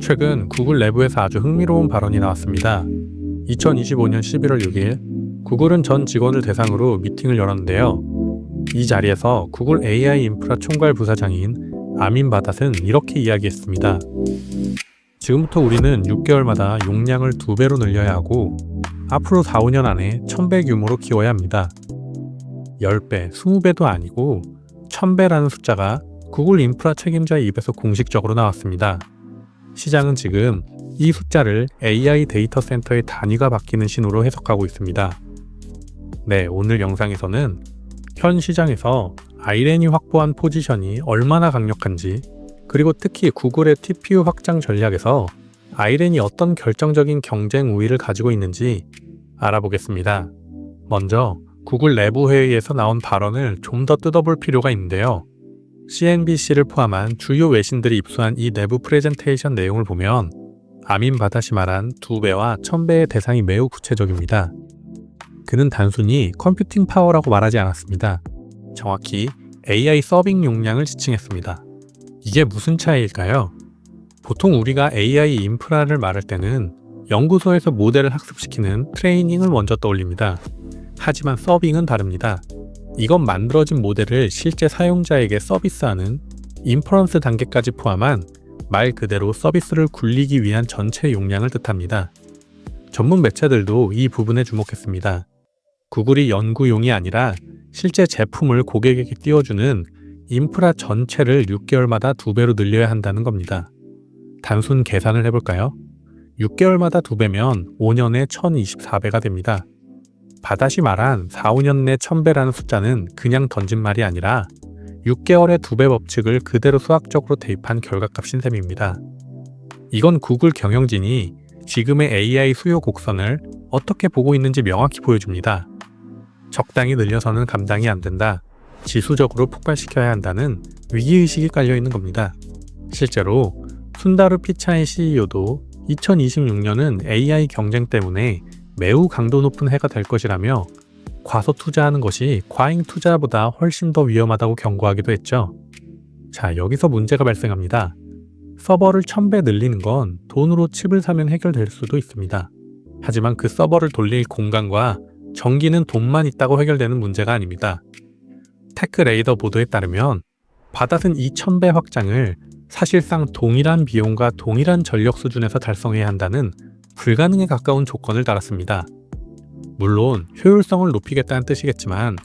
최근 구글 내부에서 아주 흥미로운 발언이 나왔습니다. 2025년 11월 6일, 구글은 전 직원을 대상으로 미팅을 열었는데요. 이 자리에서 구글 AI 인프라 총괄 부사장인 아민 바닷은 이렇게 이야기했습니다. 지금부터 우리는 6개월마다 용량을 2배로 늘려야 하고 앞으로 4, 5년 안에 1000배 규모로 키워야 합니다. 10배, 20배도 아니고 1000배라는 숫자가 구글 인프라 책임자의 입에서 공식적으로 나왔습니다. 시장은 지금 이 숫자를 AI 데이터 센터의 단위가 바뀌는 신호로 해석하고 있습니다. 네, 오늘 영상에서는 현 시장에서 아이렌이 확보한 포지션이 얼마나 강력한지, 그리고 특히 구글의 TPU 확장 전략에서 아이렌이 어떤 결정적인 경쟁 우위를 가지고 있는지 알아보겠습니다. 먼저 구글 내부 회의에서 나온 발언을 좀 더 뜯어볼 필요가 있는데요. CNBC를 포함한 주요 외신들이 입수한 이 내부 프레젠테이션 내용을 보면 아민 바닷이 말한 2배와 1000배의 대상이 매우 구체적입니다. 그는 단순히 컴퓨팅 파워라고 말하지 않았습니다. 정확히 AI 서빙 용량을 지칭했습니다. 이게 무슨 차이일까요? 보통 우리가 AI 인프라를 말할 때는 연구소에서 모델을 학습시키는 트레이닝을 먼저 떠올립니다. 하지만 서빙은 다릅니다. 이건 만들어진 모델을 실제 사용자에게 서비스하는 인퍼런스 단계까지 포함한 말 그대로 서비스를 굴리기 위한 전체 용량을 뜻합니다. 전문 매체들도 이 부분에 주목했습니다. 구글이 연구용이 아니라 실제 제품을 고객에게 띄워주는 인프라 전체를 6개월마다 2배로 늘려야 한다는 겁니다. 단순 계산을 해볼까요? 6개월마다 2배면 5년에 1024배가 됩니다. 바닷이 말한 4, 5년 내 1000배라는 숫자는 그냥 던진 말이 아니라 6개월의 2배 법칙을 그대로 수학적으로 대입한 결과값인 셈입니다. 이건 구글 경영진이 지금의 AI 수요 곡선을 어떻게 보고 있는지 명확히 보여줍니다. 적당히 늘려서는 감당이 안 된다. 지수적으로 폭발시켜야 한다는 위기의식이 깔려있는 겁니다. 실제로 순다르 피차이 CEO도 2026년은 AI 경쟁 때문에 매우 강도 높은 해가 될 것이라며 과소 투자하는 것이 과잉 투자보다 훨씬 더 위험하다고 경고하기도 했죠. 자, 여기서 문제가 발생합니다. 서버를 1000배 늘리는 건 돈으로 칩을 사면 해결될 수도 있습니다. 하지만 그 서버를 돌릴 공간과 전기는 돈만 있다고 해결되는 문제가 아닙니다. 테크레이더 보도에 따르면 바닷은 이 1000배 확장을 사실상 동일한 비용과 동일한 전력 수준에서 달성해야 한다는 불가능에 가까운 조건을 달았습니다. 물론 효율성을 높이겠다는 뜻이겠지만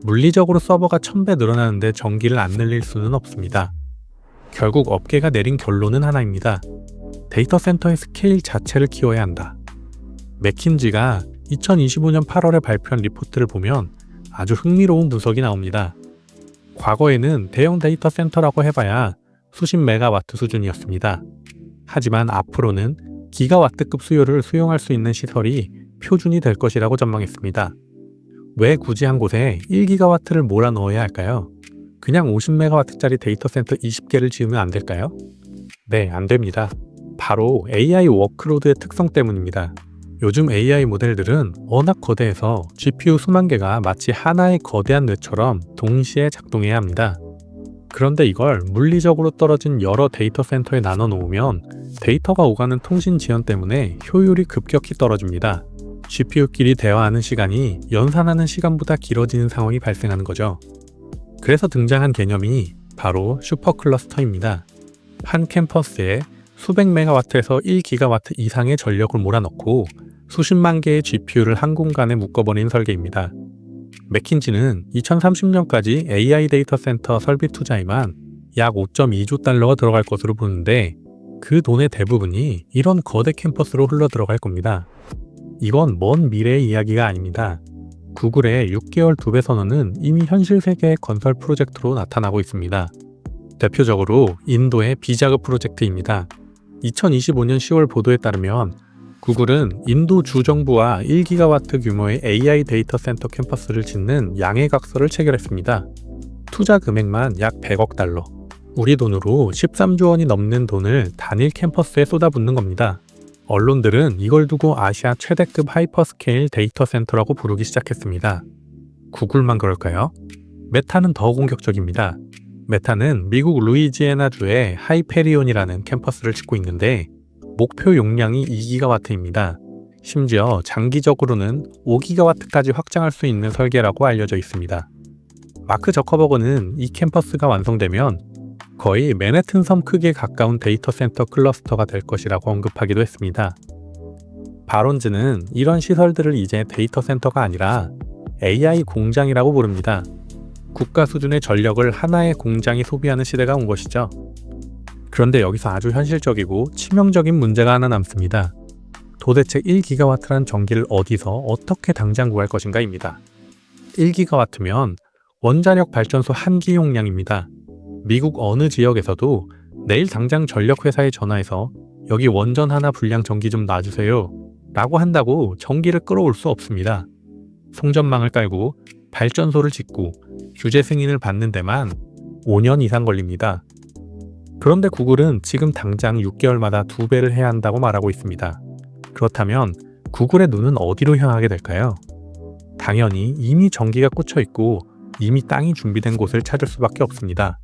물리적으로 서버가 1000배 늘어나는데 전기를 안 늘릴 수는 없습니다. 결국 업계가 내린 결론은 하나입니다. 데이터 센터의 스케일 자체를 키워야 한다. 맥킨지가 2025년 8월에 발표한 리포트를 보면 아주 흥미로운 분석이 나옵니다. 과거에는 대형 데이터 센터라고 해봐야 수십 메가와트 수준이었습니다. 하지만 앞으로는 기가와트급 수요를 수용할 수 있는 시설이 표준이 될 것이라고 전망했습니다. 왜 굳이 한 곳에 1기가와트를 몰아넣어야 할까요? 그냥 50메가와트짜리 데이터 센터 20개를 지으면 안 될까요? 네, 안 됩니다. 바로 AI 워크로드의 특성 때문입니다. 요즘 AI 모델들은 워낙 거대해서 GPU 수만 개가 마치 하나의 거대한 뇌처럼 동시에 작동해야 합니다. 그런데 이걸 물리적으로 떨어진 여러 데이터 센터에 나눠 놓으면 데이터가 오가는 통신 지연 때문에 효율이 급격히 떨어집니다. GPU끼리 대화하는 시간이 연산하는 시간보다 길어지는 상황이 발생하는 거죠. 그래서 등장한 개념이 바로 슈퍼클러스터입니다. 한 캠퍼스에 수백 메가와트에서 1기가와트 이상의 전력을 몰아넣고 수십만 개의 GPU를 한 공간에 묶어버린 설계입니다. 맥킨지는 2030년까지 AI 데이터 센터 설비 투자에만 약 5.2조 달러가 들어갈 것으로 보는데 그 돈의 대부분이 이런 거대 캠퍼스로 흘러 들어갈 겁니다. 이건 먼 미래의 이야기가 아닙니다. 구글의 6개월 2배 선언은 이미 현실 세계의 건설 프로젝트로 나타나고 있습니다. 대표적으로 인도의 비자그 프로젝트입니다. 2025년 10월 보도에 따르면 구글은 인도 주정부와 1기가와트 규모의 AI 데이터 센터 캠퍼스를 짓는 양해각서를 체결했습니다. 투자 금액만 약 100억 달러. 우리 돈으로 13조 원이 넘는 돈을 단일 캠퍼스에 쏟아붓는 겁니다. 언론들은 이걸 두고 아시아 최대급 하이퍼스케일 데이터 센터라고 부르기 시작했습니다. 구글만 그럴까요? 메타는 더 공격적입니다. 메타는 미국 루이지애나주의 하이페리온이라는 캠퍼스를 짓고 있는데 목표 용량이 2기가와트입니다. 심지어 장기적으로는 5기가와트까지 확장할 수 있는 설계라고 알려져 있습니다. 마크 저커버그는 이 캠퍼스가 완성되면 거의 맨해튼 섬 크기에 가까운 데이터 센터 클러스터가 될 것이라고 언급하기도 했습니다. 바론즈는 이런 시설들을 이제 데이터 센터가 아니라 AI 공장이라고 부릅니다. 국가 수준의 전력을 하나의 공장이 소비하는 시대가 온 것이죠. 그런데 여기서 아주 현실적이고 치명적인 문제가 하나 남습니다. 도대체 1기가와트란 전기를 어디서 어떻게 당장 구할 것인가입니다. 1기가와트면 원자력 발전소 1기 용량입니다. 미국 어느 지역에서도 내일 당장 전력회사에 전화해서 여기 원전 하나 불량 전기 좀 놔주세요 라고 한다고 전기를 끌어올 수 없습니다. 송전망을 깔고 발전소를 짓고 규제 승인을 받는 데만 5년 이상 걸립니다. 그런데 구글은 지금 당장 6개월마다 2배를 해야 한다고 말하고 있습니다. 그렇다면 구글의 눈은 어디로 향하게 될까요? 당연히 이미 전기가 꽂혀 있고 이미 땅이 준비된 곳을 찾을 수밖에 없습니다.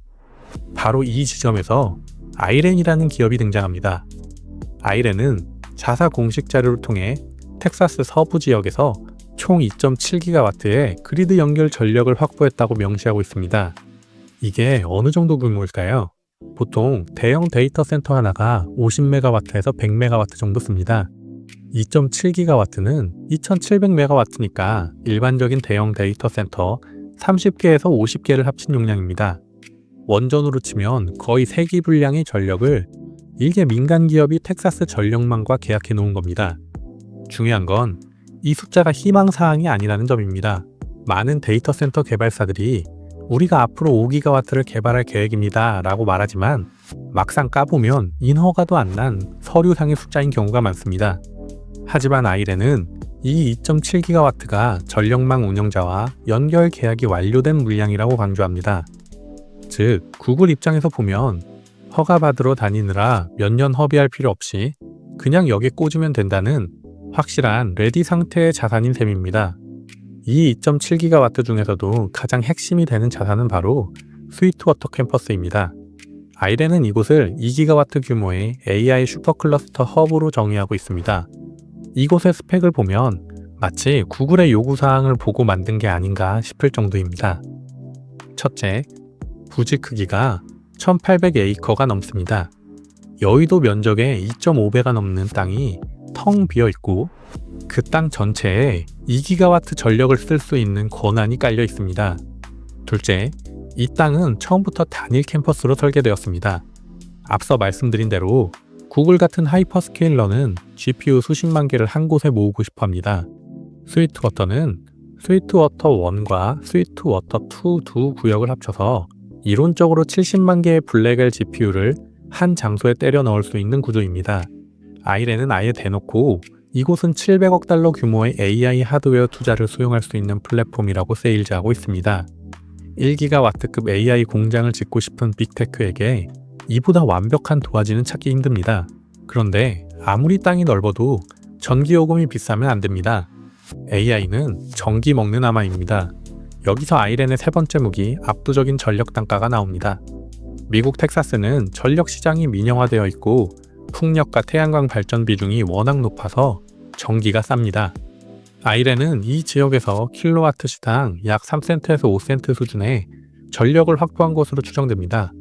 바로 이 지점에서 아이렌이라는 기업이 등장합니다. 아이렌은 자사 공식 자료를 통해 텍사스 서부 지역에서 총 2.7기가와트의 그리드 연결 전력을 확보했다고 명시하고 있습니다. 이게 어느 정도 규모일까요? 보통 대형 데이터 센터 하나가 50메가와트에서 100메가와트 정도 씁니다. 2.7기가와트는 2700메가와트니까 일반적인 대형 데이터 센터 30개에서 50개를 합친 용량입니다. 원전으로 치면 거의 3기 분량의 전력을 일개 민간 기업이 텍사스 전력망과 계약해 놓은 겁니다. 중요한 건 이 숫자가 희망사항이 아니라는 점입니다. 많은 데이터 센터 개발사들이 우리가 앞으로 5기가와트를 개발할 계획입니다 라고 말하지만 막상 까보면 인허가도 안 난 서류상의 숫자인 경우가 많습니다. 하지만 아이렌은 이 2.7기가와트가 전력망 운영자와 연결 계약이 완료된 물량이라고 강조합니다. 즉, 구글 입장에서 보면 허가받으러 다니느라 몇 년 허비할 필요 없이 그냥 여기에 꽂으면 된다는 확실한 레디 상태의 자산인 셈입니다. 이 2.7기가와트 중에서도 가장 핵심이 되는 자산은 바로 스위트워터 캠퍼스입니다. 아이렌은 이곳을 2기가와트 규모의 AI 슈퍼클러스터 허브로 정의하고 있습니다. 이곳의 스펙을 보면 마치 구글의 요구사항을 보고 만든 게 아닌가 싶을 정도입니다. 첫째, 부지 크기가 1800에이커가 넘습니다. 여의도 면적의 2.5배가 넘는 땅이 텅 비어 있고 그 땅 전체에 2기가와트 전력을 쓸 수 있는 권한이 깔려 있습니다. 둘째, 이 땅은 처음부터 단일 캠퍼스로 설계되었습니다. 앞서 말씀드린 대로 구글 같은 하이퍼스케일러는 GPU 수십만 개를 한 곳에 모으고 싶어 합니다. 스위트워터는 스위트워터 1과 스위트워터 2 두 구역을 합쳐서 이론적으로 70만 개의 블랙엘 GPU를 한 장소에 때려 넣을 수 있는 구조입니다. 아이렌은 아예 대놓고 이곳은 700억 달러 규모의 AI 하드웨어 투자를 수용할 수 있는 플랫폼이라고 세일즈하고 있습니다. 1기가와트급 AI 공장을 짓고 싶은 빅테크에게 이보다 완벽한 도화지는 찾기 힘듭니다. 그런데 아무리 땅이 넓어도 전기요금이 비싸면 안 됩니다. AI는 전기 먹는 아마입니다. 여기서 아이렌의 세 번째 무기, 압도적인 전력 단가가 나옵니다. 미국 텍사스는 전력 시장이 민영화되어 있고 풍력과 태양광 발전 비중이 워낙 높아서 전기가 쌉니다. 아이렌은 이 지역에서 킬로와트 시당 약 3센트에서 5센트 수준의 전력을 확보한 것으로 추정됩니다.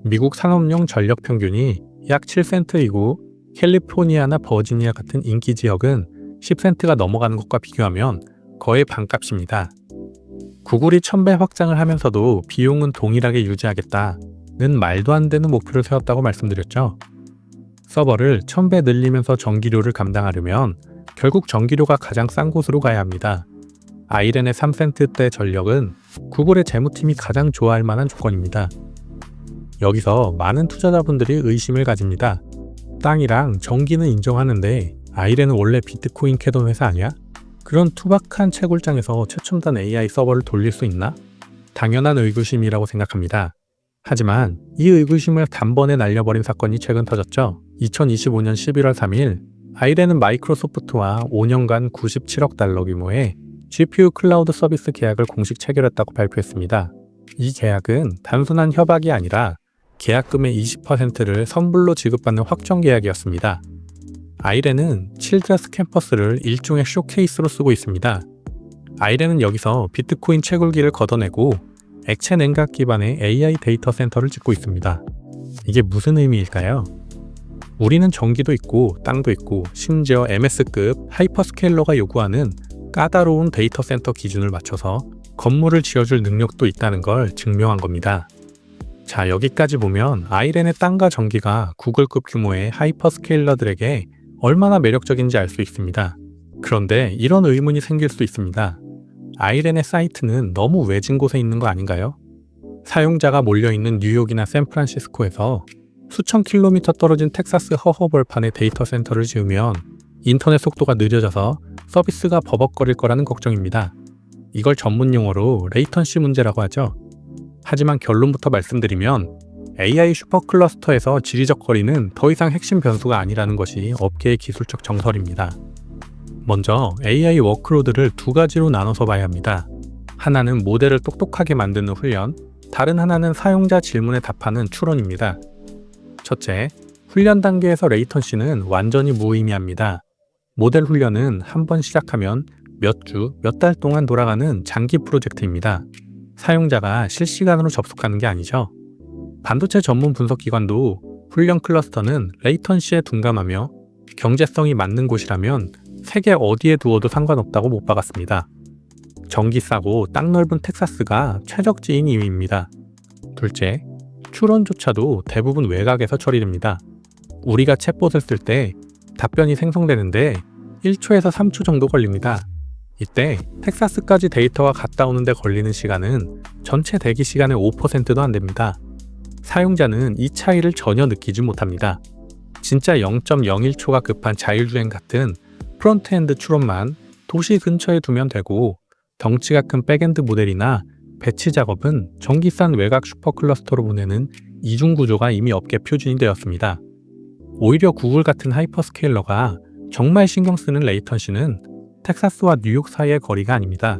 미국 산업용 전력 평균이 약 7센트이고 캘리포니아나 버지니아 같은 인기 지역은 10센트가 넘어가는 것과 비교하면 거의 반값입니다. 구글이 1000배 확장을 하면서도 비용은 동일하게 유지하겠다는 말도 안 되는 목표를 세웠다고 말씀드렸죠. 서버를 1000배 늘리면서 전기료를 감당하려면 결국 전기료가 가장 싼 곳으로 가야 합니다. 아이렌의 3센트대 전력은 구글의 재무팀이 가장 좋아할 만한 조건입니다. 여기서 많은 투자자분들이 의심을 가집니다. 땅이랑 전기는 인정하는데 아이렌은 원래 비트코인 캐던 회사 아니야? 그런 투박한 채굴장에서 최첨단 AI 서버를 돌릴 수 있나? 당연한 의구심이라고 생각합니다. 하지만 이 의구심을 단번에 날려버린 사건이 최근 터졌죠. 2025년 11월 3일 아이렌은 마이크로소프트와 5년간 97억 달러 규모의 GPU 클라우드 서비스 계약을 공식 체결했다고 발표했습니다. 이 계약은 단순한 협약이 아니라 계약금의 20%를 선불로 지급받는 확정 계약이었습니다. 아이렌은 칠드레스 캠퍼스를 일종의 쇼케이스로 쓰고 있습니다. 아이렌은 여기서 비트코인 채굴기를 걷어내고 액체 냉각 기반의 AI 데이터 센터를 짓고 있습니다. 이게 무슨 의미일까요? 우리는 전기도 있고 땅도 있고 심지어 MS급 하이퍼스케일러가 요구하는 까다로운 데이터 센터 기준을 맞춰서 건물을 지어줄 능력도 있다는 걸 증명한 겁니다. 자, 여기까지 보면 아이렌의 땅과 전기가 구글급 규모의 하이퍼스케일러들에게 얼마나 매력적인지 알 수 있습니다. 그런데 이런 의문이 생길 수 있습니다. 아이렌의 사이트는 너무 외진 곳에 있는 거 아닌가요? 사용자가 몰려있는 뉴욕이나 샌프란시스코에서 수천 킬로미터 떨어진 텍사스 허허벌판에 데이터 센터를 지으면 인터넷 속도가 느려져서 서비스가 버벅거릴 거라는 걱정입니다. 이걸 전문 용어로 레이턴시 문제라고 하죠. 하지만 결론부터 말씀드리면 AI 슈퍼클러스터에서 지리적 거리는 더 이상 핵심 변수가 아니라는 것이 업계의 기술적 정설입니다. 먼저 AI 워크로드를 두 가지로 나눠서 봐야 합니다. 하나는 모델을 똑똑하게 만드는 훈련, 다른 하나는 사용자 질문에 답하는 추론입니다. 첫째, 훈련 단계에서 레이턴시는 완전히 무의미합니다. 모델 훈련은 한 번 시작하면 몇 주, 몇 달 동안 돌아가는 장기 프로젝트입니다. 사용자가 실시간으로 접속하는 게 아니죠. 반도체 전문 분석기관도 훈련 클러스터는 레이턴시에 둔감하며 경제성이 맞는 곳이라면 세계 어디에 두어도 상관없다고 못 박았습니다. 전기 싸고 땅 넓은 텍사스가 최적지인 이유입니다. 둘째, 추론조차도 대부분 외곽에서 처리됩니다. 우리가 챗봇을 쓸 때 답변이 생성되는데 1초에서 3초 정도 걸립니다. 이때 텍사스까지 데이터가 갔다 오는데 걸리는 시간은 전체 대기 시간의 5%도 안 됩니다. 사용자는 이 차이를 전혀 느끼지 못합니다. 진짜 0.01초가 급한 자율주행 같은 프론트엔드 추론만 도시 근처에 두면 되고, 덩치가 큰 백엔드 모델이나 배치 작업은 전기 싼 외곽 슈퍼클러스터로 보내는 이중 구조가 이미 업계 표준이 되었습니다. 오히려 구글 같은 하이퍼스케일러가 정말 신경 쓰는 레이턴시는 텍사스와 뉴욕 사이의 거리가 아닙니다.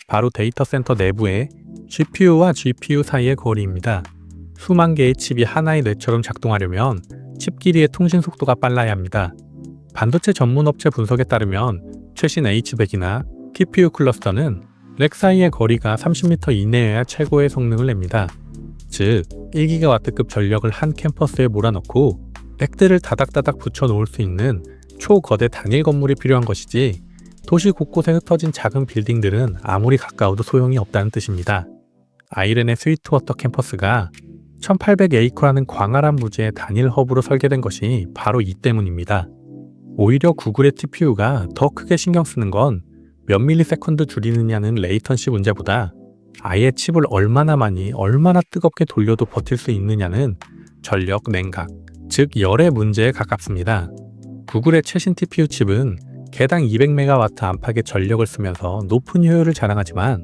바로 데이터 센터 내부의 GPU와 GPU 사이의 거리입니다. 수만 개의 칩이 하나의 뇌처럼 작동하려면 칩 길이의 통신 속도가 빨라야 합니다. 반도체 전문 업체 분석에 따르면 최신 H100이나 TPU 클러스터는 렉 사이의 거리가 30m 이내여야 최고의 성능을 냅니다. 즉, 1GW급 전력을 한 캠퍼스에 몰아넣고 렉들을 다닥다닥 붙여놓을 수 있는 초거대 단일 건물이 필요한 것이지, 도시 곳곳에 흩어진 작은 빌딩들은 아무리 가까워도 소용이 없다는 뜻입니다. 아이렌의 스위트워터 캠퍼스가 1800에이커라는 광활한 부지의 단일 허브로 설계된 것이 바로 이 때문입니다. 오히려 구글의 TPU가 더 크게 신경 쓰는 건 몇 밀리세컨드 줄이느냐는 레이턴시 문제보다 아예 칩을 얼마나 많이 얼마나 뜨겁게 돌려도 버틸 수 있느냐는 전력 냉각, 즉 열의 문제에 가깝습니다. 구글의 최신 TPU 칩은 개당 200메가와트 안팎의 전력을 쓰면서 높은 효율을 자랑하지만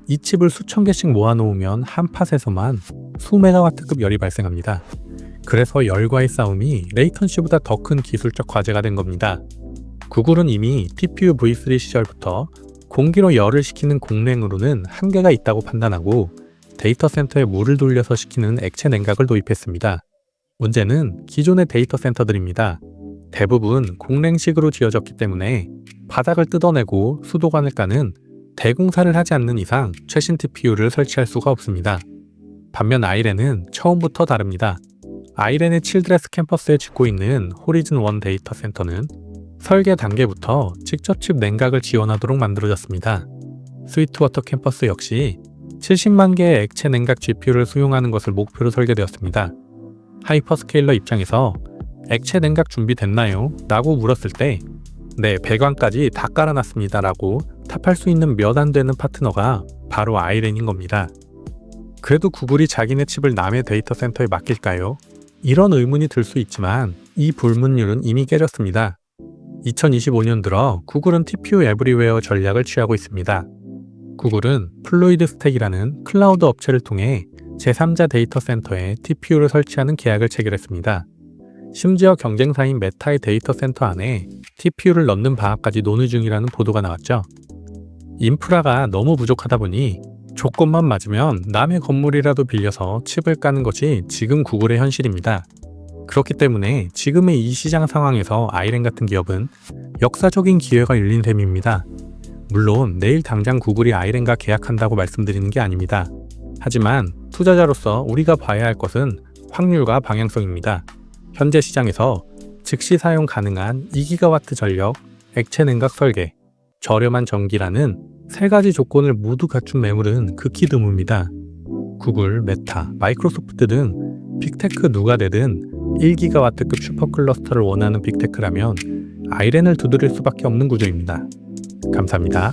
이 칩을 수천 개씩 모아놓으면 한 팟에서만 수메가와트급 열이 발생합니다. 그래서 열과의 싸움이 레이턴시보다 더 큰 기술적 과제가 된 겁니다. 구글은 이미 TPU V3 시절부터 공기로 열을 식히는 공랭으로는 한계가 있다고 판단하고 데이터 센터에 물을 돌려서 식히는 액체 냉각을 도입했습니다. 문제는 기존의 데이터 센터들입니다. 대부분 공랭식으로 지어졌기 때문에 바닥을 뜯어내고 수도관을 까는 대공사를 하지 않는 이상 최신 TPU를 설치할 수가 없습니다. 반면 아이렌은 처음부터 다릅니다. 아이렌의 칠드레스 캠퍼스에 짓고 있는 호리즌 1 데이터 센터는 설계 단계부터 직접 칩 냉각을 지원하도록 만들어졌습니다. 스위트워터 캠퍼스 역시 70만 개의 액체 냉각 GPU를 수용하는 것을 목표로 설계되었습니다. 하이퍼스케일러 입장에서 액체 냉각 준비됐나요? 라고 물었을 때 네, 배관까지 다 깔아놨습니다 라고 답할 수 있는 몇 안 되는 파트너가 바로 아이렌인 겁니다. 그래도 구글이 자기네 칩을 남의 데이터 센터에 맡길까요? 이런 의문이 들 수 있지만 이 불문율은 이미 깨졌습니다. 2025년 들어 구글은 TPU 에브리웨어 전략을 취하고 있습니다. 구글은 플루이드 스택이라는 클라우드 업체를 통해 제3자 데이터 센터에 TPU를 설치하는 계약을 체결했습니다. 심지어 경쟁사인 메타의 데이터 센터 안에 TPU를 넣는 방안까지 논의 중이라는 보도가 나왔죠. 인프라가 너무 부족하다 보니 조건만 맞으면 남의 건물이라도 빌려서 칩을 까는 것이 지금 구글의 현실입니다. 그렇기 때문에 지금의 이 시장 상황에서 아이렌 같은 기업은 역사적인 기회가 열린 셈입니다. 물론 내일 당장 구글이 아이렌과 계약한다고 말씀드리는 게 아닙니다. 하지만 투자자로서 우리가 봐야 할 것은 확률과 방향성입니다. 현재 시장에서 즉시 사용 가능한 2기가와트 전력, 액체 냉각 설계, 저렴한 전기라는 세 가지 조건을 모두 갖춘 매물은 극히 드뭅니다. 구글, 메타, 마이크로소프트 등 빅테크 누가 되든 1기가와트급 슈퍼클러스터를 원하는 빅테크라면 아이렌을 두드릴 수밖에 없는 구조입니다. 감사합니다.